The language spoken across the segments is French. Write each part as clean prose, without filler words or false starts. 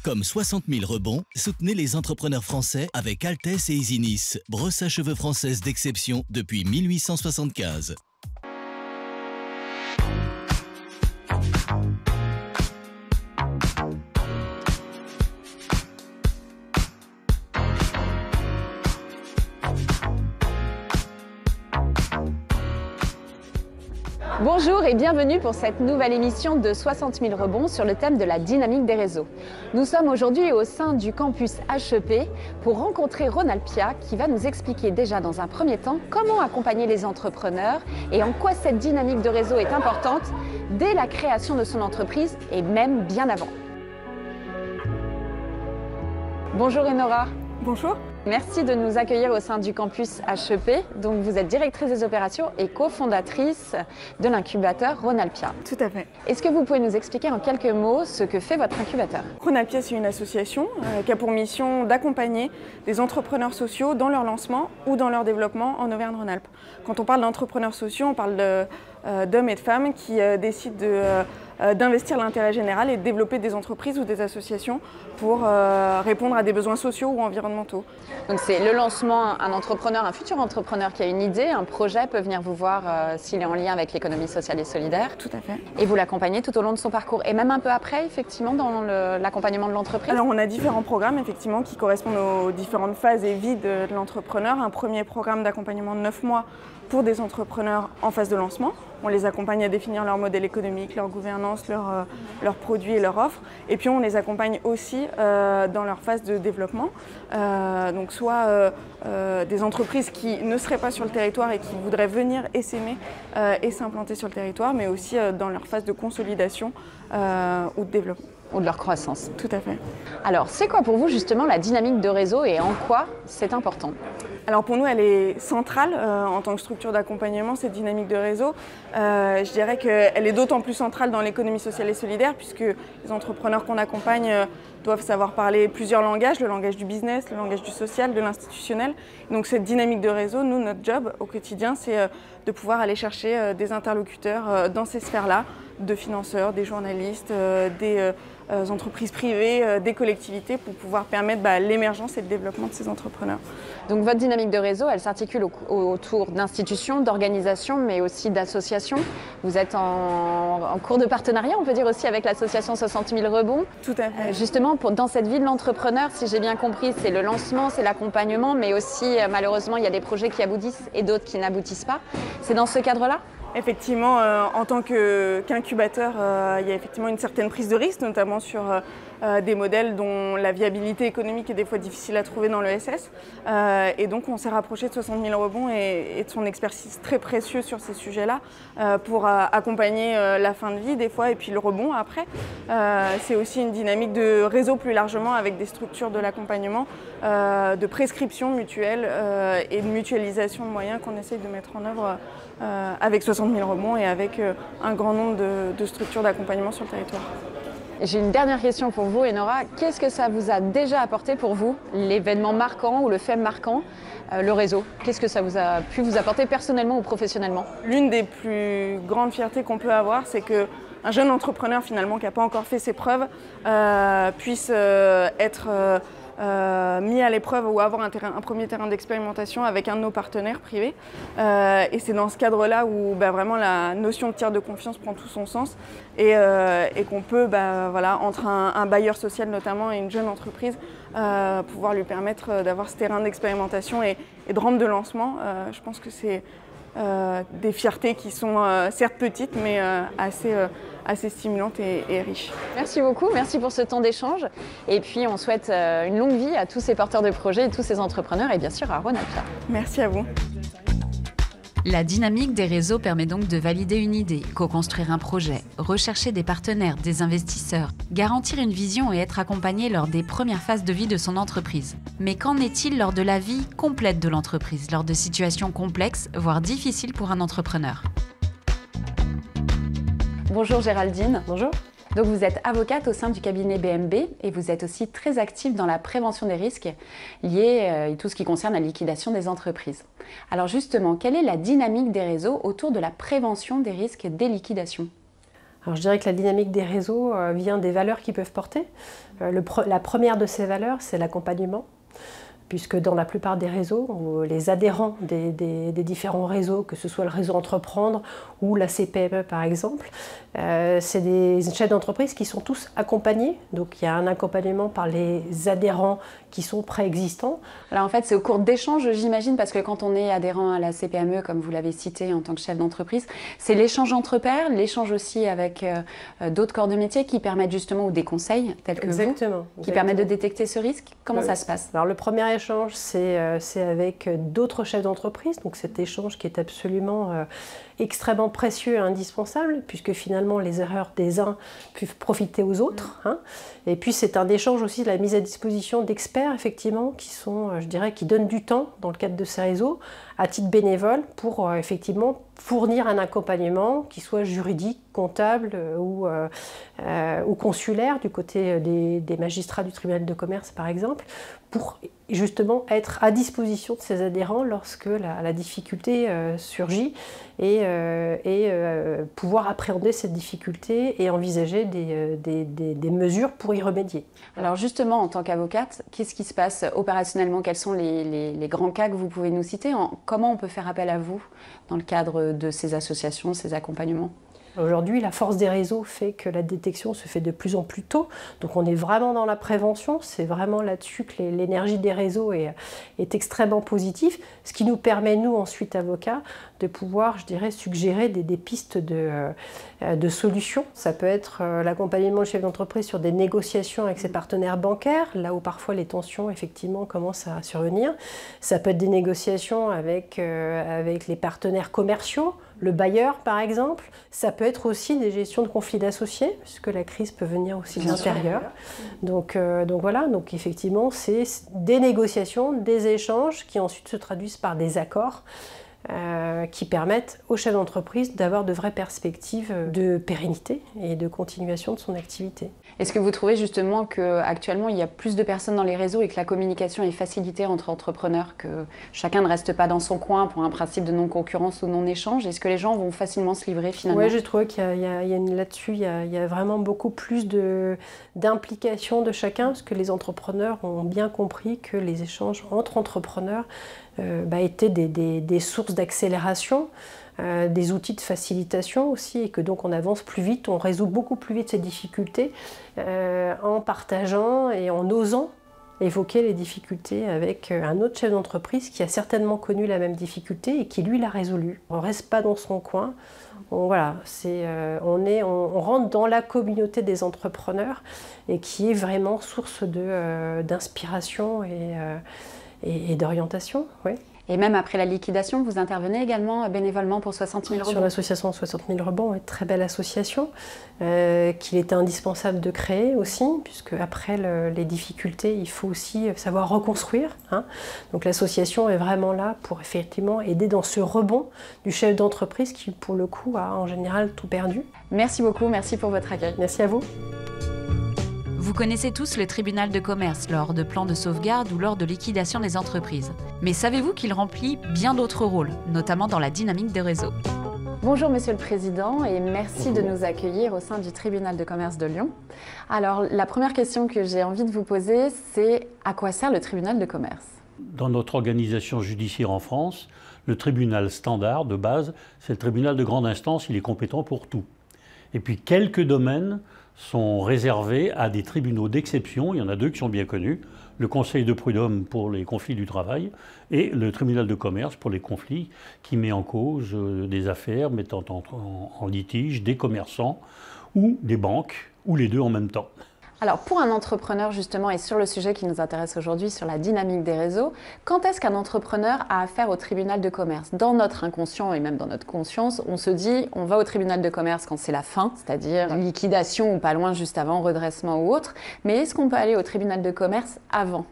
Comme 60 000 rebonds, soutenez les entrepreneurs français avec Altesse et Isinis, brosse à cheveux française d'exception depuis 1875. Bonjour et bienvenue pour cette nouvelle émission de 60 000 rebonds sur le thème de la dynamique des réseaux. Nous sommes aujourd'hui au sein du campus HEP pour rencontrer Ronald Pia qui va nous expliquer déjà dans un premier temps comment accompagner les entrepreneurs et en quoi cette dynamique de réseau est importante dès la création de son entreprise et même bien avant. Bonjour Enora. Bonjour. Merci de nous accueillir au sein du campus HEP. Donc vous êtes directrice des opérations et cofondatrice de l'incubateur Ronald Pia. Tout à fait. Est-ce que vous pouvez nous expliquer en quelques mots ce que fait votre incubateur? Ronald Pia, c'est une association qui a pour mission d'accompagner des entrepreneurs sociaux dans leur lancement ou dans leur développement en Auvergne-Rhône-Alpes. Quand on parle d'entrepreneurs sociaux, on parle d'hommes et de femmes qui décident d'investir l'intérêt général et de développer des entreprises ou des associations pour répondre à des besoins sociaux ou environnementaux. Donc c'est le lancement, un entrepreneur, un futur entrepreneur qui a une idée, un projet peut venir vous voir s'il est en lien avec l'économie sociale et solidaire. Tout à fait. Et vous l'accompagnez tout au long de son parcours et même un peu après, effectivement, dans l'accompagnement de l'entreprise? Alors on a différents programmes, effectivement, qui correspondent aux différentes phases et vies de l'entrepreneur. Un premier programme d'accompagnement de 9 mois pour des entrepreneurs en phase de lancement. On les accompagne à définir leur modèle économique, leur gouvernance, leurs produits et leurs offres. Et puis on les accompagne aussi dans leur phase de développement. Donc soit des entreprises qui ne seraient pas sur le territoire et qui voudraient venir essaimer et s'implanter sur le territoire, mais aussi dans leur phase de consolidation ou de développement. Ou de leur croissance. Tout à fait. Alors, c'est quoi pour vous justement la dynamique de réseau et en quoi c'est important? Alors pour nous, elle est centrale en tant que structure d'accompagnement, cette dynamique de réseau. Je dirais qu'elle est d'autant plus centrale dans l'économie sociale et solidaire puisque les entrepreneurs qu'on accompagne doivent savoir parler plusieurs langages, le langage du business, le langage du social, de l'institutionnel. Donc cette dynamique de réseau, nous, notre job au quotidien, c'est de pouvoir aller chercher des interlocuteurs dans ces sphères-là, de financeurs, des journalistes, des entreprises privées, des collectivités pour pouvoir permettre l'émergence et le développement de ces entrepreneurs. Donc votre dynamique de réseau, elle s'articule autour d'institutions, d'organisations, mais aussi d'associations. Vous êtes en cours de partenariat, on peut dire aussi, avec l'association 60 000 rebonds. Tout à fait. Justement, dans cette vie de l'entrepreneur, si j'ai bien compris, c'est le lancement, c'est l'accompagnement, mais aussi, malheureusement, il y a des projets qui aboutissent et d'autres qui n'aboutissent pas. C'est dans ce cadre-là ? Effectivement, en tant qu'incubateur, il y a effectivement une certaine prise de risque, notamment sur des modèles dont la viabilité économique est des fois difficile à trouver dans l'ESS. Et donc on s'est rapproché de 60 000 rebonds et de son expertise très précieuse sur ces sujets-là pour accompagner la fin de vie des fois et puis le rebond après. C'est aussi une dynamique de réseau plus largement avec des structures de l'accompagnement, de prescription mutuelle et de mutualisation de moyens qu'on essaye de mettre en œuvre avec 60 000 rebonds et avec un grand nombre de structures d'accompagnement sur le territoire. J'ai une dernière question pour vous, Enora. Qu'est-ce que ça vous a déjà apporté pour vous, l'événement marquant ou le fait marquant, le réseau? Qu'est-ce que ça vous a pu vous apporter personnellement ou professionnellement? L'une des plus grandes fiertés qu'on peut avoir, c'est qu'un jeune entrepreneur finalement qui n'a pas encore fait ses preuves puisse être mis à l'épreuve ou avoir un premier terrain d'expérimentation avec un de nos partenaires privés. Et c'est dans ce cadre-là où vraiment la notion de tiers de confiance prend tout son sens et qu'on peut, entre un bailleur social notamment et une jeune entreprise, pouvoir lui permettre d'avoir ce terrain d'expérimentation et de rampe de lancement. Je pense que c'est des fiertés qui sont certes petites mais assez stimulantes et riches. Merci beaucoup, merci pour ce temps d'échange et puis on souhaite une longue vie à tous ces porteurs de projets et tous ces entrepreneurs et bien sûr à Ronald Pia. Merci à vous. La dynamique des réseaux permet donc de valider une idée, co-construire un projet, rechercher des partenaires, des investisseurs, garantir une vision et être accompagné lors des premières phases de vie de son entreprise. Mais qu'en est-il lors de la vie complète de l'entreprise, lors de situations complexes, voire difficiles pour un entrepreneur? Bonjour Géraldine. Bonjour. Donc vous êtes avocate au sein du cabinet BMB et vous êtes aussi très active dans la prévention des risques liés à tout ce qui concerne la liquidation des entreprises. Alors justement, quelle est la dynamique des réseaux autour de la prévention des risques des liquidations ? Alors je dirais que la dynamique des réseaux vient des valeurs qu'ils peuvent porter. La première de ces valeurs, c'est l'accompagnement, puisque dans la plupart des réseaux, les adhérents des différents réseaux, que ce soit le réseau Entreprendre ou la CPME par exemple, c'est des chefs d'entreprise qui sont tous accompagnés. Donc il y a un accompagnement par les adhérents qui sont préexistants. Alors en fait, c'est au cours d'échanges, j'imagine, parce que quand on est adhérent à la CPME, comme vous l'avez cité en tant que chef d'entreprise, c'est l'échange entre pairs, l'échange aussi avec d'autres corps de métier qui permettent justement, ou des conseils tels que vous, qui permettent de détecter ce risque. Comment ça se passe? Alors le premier échange, c'est avec d'autres chefs d'entreprise, donc cet échange qui est absolument extrêmement précieux et indispensable, puisque finalement les erreurs des uns peuvent profiter aux autres. Hein. Et puis c'est un échange aussi de la mise à disposition d'experts, effectivement, qui sont, je dirais, qui donnent du temps dans le cadre de ces réseaux, à titre bénévole, pour effectivement fournir un accompagnement qui soit juridique, comptable ou consulaire, du côté des magistrats du tribunal de commerce par exemple, pour justement être à disposition de ses adhérents lorsque la difficulté surgit et pouvoir appréhender cette difficulté et envisager des mesures pour y remédier. Alors justement, en tant qu'avocate, qu'est-ce qui se passe opérationnellement? Quels sont les grands cas que vous pouvez nous citer? Comment on peut faire appel à vous dans le cadre de ces associations, ces accompagnements? Aujourd'hui, la force des réseaux fait que la détection se fait de plus en plus tôt. Donc on est vraiment dans la prévention. C'est vraiment là-dessus que l'énergie des réseaux est extrêmement positive. Ce qui nous permet, nous, ensuite, avocats, de pouvoir, je dirais, suggérer des pistes de solutions. Ça peut être l'accompagnement du chef d'entreprise sur des négociations avec ses partenaires bancaires, là où parfois les tensions, effectivement, commencent à survenir. Ça peut être des négociations avec les partenaires commerciaux, le bailleur par exemple. Ça peut être aussi des gestions de conflits d'associés, puisque la crise peut venir aussi de l'intérieur. Donc voilà, donc effectivement c'est des négociations, des échanges qui ensuite se traduisent par des accords qui permettent aux chefs d'entreprise d'avoir de vraies perspectives de pérennité et de continuation de son activité. Est-ce que vous trouvez justement qu'actuellement il y a plus de personnes dans les réseaux et que la communication est facilitée entre entrepreneurs, que chacun ne reste pas dans son coin pour un principe de non-concurrence ou non-échange? Est-ce que les gens vont facilement se livrer finalement? Oui, j'ai trouvé qu'il y a là-dessus, il y a vraiment beaucoup plus d'implication de chacun, parce que les entrepreneurs ont bien compris que les échanges entre entrepreneurs étaient des sources d'accélération, des outils de facilitation aussi, et que donc on avance plus vite, on résout beaucoup plus vite ces difficultés en partageant et en osant évoquer les difficultés avec un autre chef d'entreprise qui a certainement connu la même difficulté et qui lui l'a résolue. On ne reste pas dans son coin, on rentre dans la communauté des entrepreneurs et qui est vraiment source d'inspiration et d'orientation. Oui. Et même après la liquidation, vous intervenez également bénévolement pour 60 000 rebonds? Sur l'association 60 000 rebonds, une très belle association qu'il était indispensable de créer aussi, puisque après les difficultés, il faut aussi savoir reconstruire. Hein. Donc l'association est vraiment là pour effectivement aider dans ce rebond du chef d'entreprise qui, pour le coup, a en général tout perdu. Merci beaucoup, merci pour votre accueil. Merci à vous. Vous connaissez tous le tribunal de commerce lors de plans de sauvegarde ou lors de liquidation des entreprises. Mais savez-vous qu'il remplit bien d'autres rôles, notamment dans la dynamique des réseaux? Bonjour Monsieur le Président et merci de nous accueillir au sein du tribunal de commerce de Lyon. Alors la première question que j'ai envie de vous poser, c'est à quoi sert le tribunal de commerce? Dans notre organisation judiciaire en France, le tribunal standard de base, c'est le tribunal de grande instance, il est compétent pour tout. Et puis quelques domaines sont réservés à des tribunaux d'exception. Il y en a deux qui sont bien connus, le Conseil de prud'homme pour les conflits du travail et le tribunal de commerce pour les conflits qui met en cause des affaires mettant en litige des commerçants ou des banques, ou les deux en même temps. Alors pour un entrepreneur justement, et sur le sujet qui nous intéresse aujourd'hui, sur la dynamique des réseaux, quand est-ce qu'un entrepreneur a affaire au tribunal de commerce? Dans notre inconscient et même dans notre conscience, on se dit on va au tribunal de commerce quand c'est la fin, c'est-à-dire liquidation ou pas loin juste avant, redressement ou autre, mais est-ce qu'on peut aller au tribunal de commerce avant?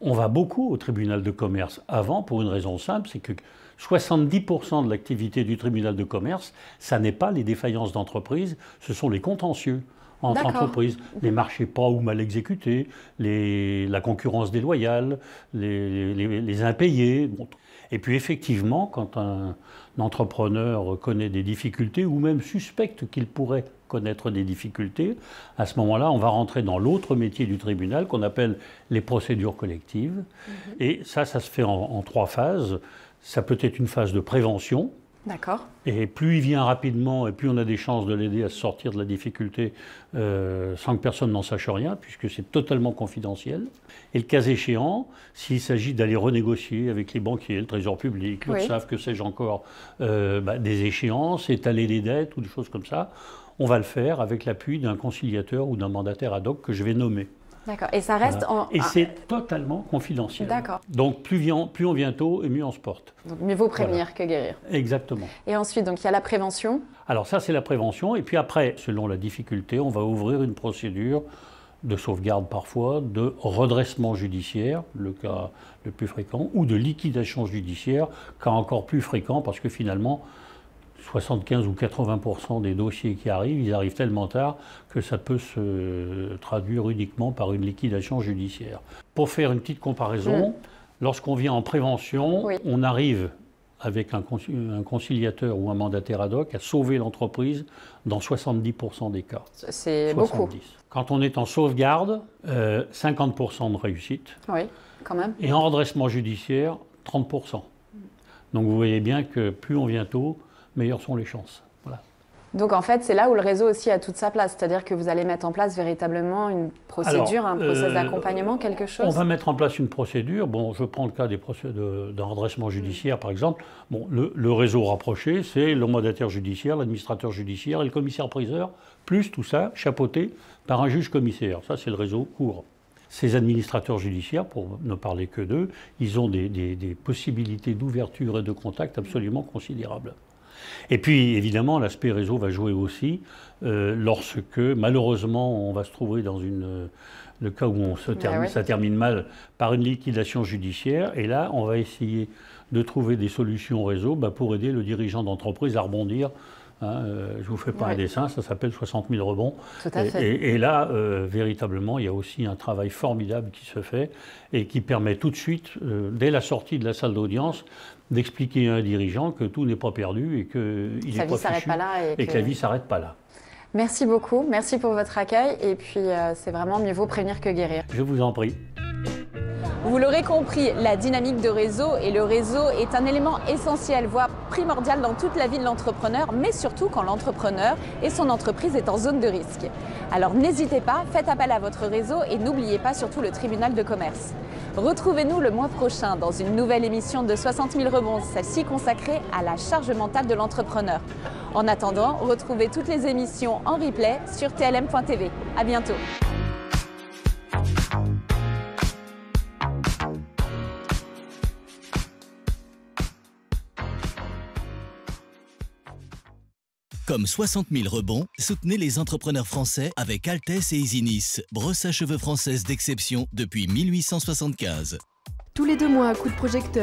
On va beaucoup au tribunal de commerce avant pour une raison simple, c'est que 70% de l'activité du tribunal de commerce, ça n'est pas les défaillances d'entreprise, ce sont les contentieux entre entreprises, les marchés pas ou mal exécutés, la concurrence déloyale, les impayés. Bon. Et puis effectivement, quand un entrepreneur connaît des difficultés ou même suspecte qu'il pourrait connaître des difficultés, à ce moment-là, on va rentrer dans l'autre métier du tribunal qu'on appelle les procédures collectives. Et ça se fait en 3 phases. Ça peut être une phase de prévention. D'accord. Et plus il vient rapidement et plus on a des chances de l'aider à sortir de la difficulté sans que personne n'en sache rien, puisque c'est totalement confidentiel. Et le cas échéant, s'il s'agit d'aller renégocier avec les banquiers, le Trésor public, l'URSSAF, que sais-je encore, des échéances, étaler les dettes ou des choses comme ça, on va le faire avec l'appui d'un conciliateur ou d'un mandataire ad hoc que je vais nommer. D'accord. Et ça reste Et c'est totalement confidentiel. D'accord. Donc plus on vient tôt et mieux on se porte. Donc mieux vaut prévenir que guérir. Exactement. Et ensuite, donc il y a la prévention. Alors ça, c'est la prévention. Et puis après, selon la difficulté, on va ouvrir une procédure de sauvegarde parfois, de redressement judiciaire, le cas le plus fréquent, ou de liquidation judiciaire, cas encore plus fréquent parce que finalement, 75 ou 80% des dossiers qui arrivent, ils arrivent tellement tard que ça peut se traduire uniquement par une liquidation judiciaire. Pour faire une petite comparaison, lorsqu'on vient en prévention, on arrive avec un conciliateur ou un mandataire ad hoc à sauver l'entreprise dans 70% des cas. C'est beaucoup. Quand on est en sauvegarde, 50% de réussite. Oui, quand même. Et en redressement judiciaire, 30%. Donc vous voyez bien que plus on vient tôt, meilleures sont les chances. Voilà. Donc en fait, c'est là où le réseau aussi a toute sa place, c'est-à-dire que vous allez mettre en place véritablement une procédure, un process d'accompagnement, quelque chose? On va mettre en place une procédure. Bon, je prends le cas d'un redressement judiciaire, par exemple. Bon, le réseau rapproché, c'est le mandataire judiciaire, l'administrateur judiciaire et le commissaire-priseur, plus tout ça chapeauté par un juge-commissaire. Ça, c'est le réseau court. Ces administrateurs judiciaires, pour ne parler que d'eux, ils ont des possibilités d'ouverture et de contact absolument considérables. Et puis, évidemment, l'aspect réseau va jouer aussi lorsque, malheureusement, on va se trouver dans le cas où ça termine mal par une liquidation judiciaire. Et là, on va essayer de trouver des solutions réseau pour aider le dirigeant d'entreprise à rebondir. Je ne vous fais pas un dessin, ça s'appelle 60 000 rebonds. Tout à fait. Et là, véritablement, il y a aussi un travail formidable qui se fait et qui permet tout de suite, dès la sortie de la salle d'audience, d'expliquer à un dirigeant que tout n'est pas perdu et qu'il n'est pas fichu et que la vie ne s'arrête pas là. Merci beaucoup, merci pour votre accueil et puis c'est vraiment mieux vaut prévenir que guérir. Je vous en prie. Vous l'aurez compris, la dynamique de réseau et le réseau est un élément essentiel, voire primordial dans toute la vie de l'entrepreneur, mais surtout quand l'entrepreneur et son entreprise est en zone de risque. Alors n'hésitez pas, faites appel à votre réseau et n'oubliez pas surtout le tribunal de commerce. Retrouvez-nous le mois prochain dans une nouvelle émission de 60 000 rebonds, celle-ci consacrée à la charge mentale de l'entrepreneur. En attendant, retrouvez toutes les émissions en replay sur tlm.tv. À bientôt. Comme 60 000 rebonds, soutenez les entrepreneurs français avec Altesse et Easynice, brosse à cheveux française d'exception depuis 1875. Tous les 2 mois, coup de projecteur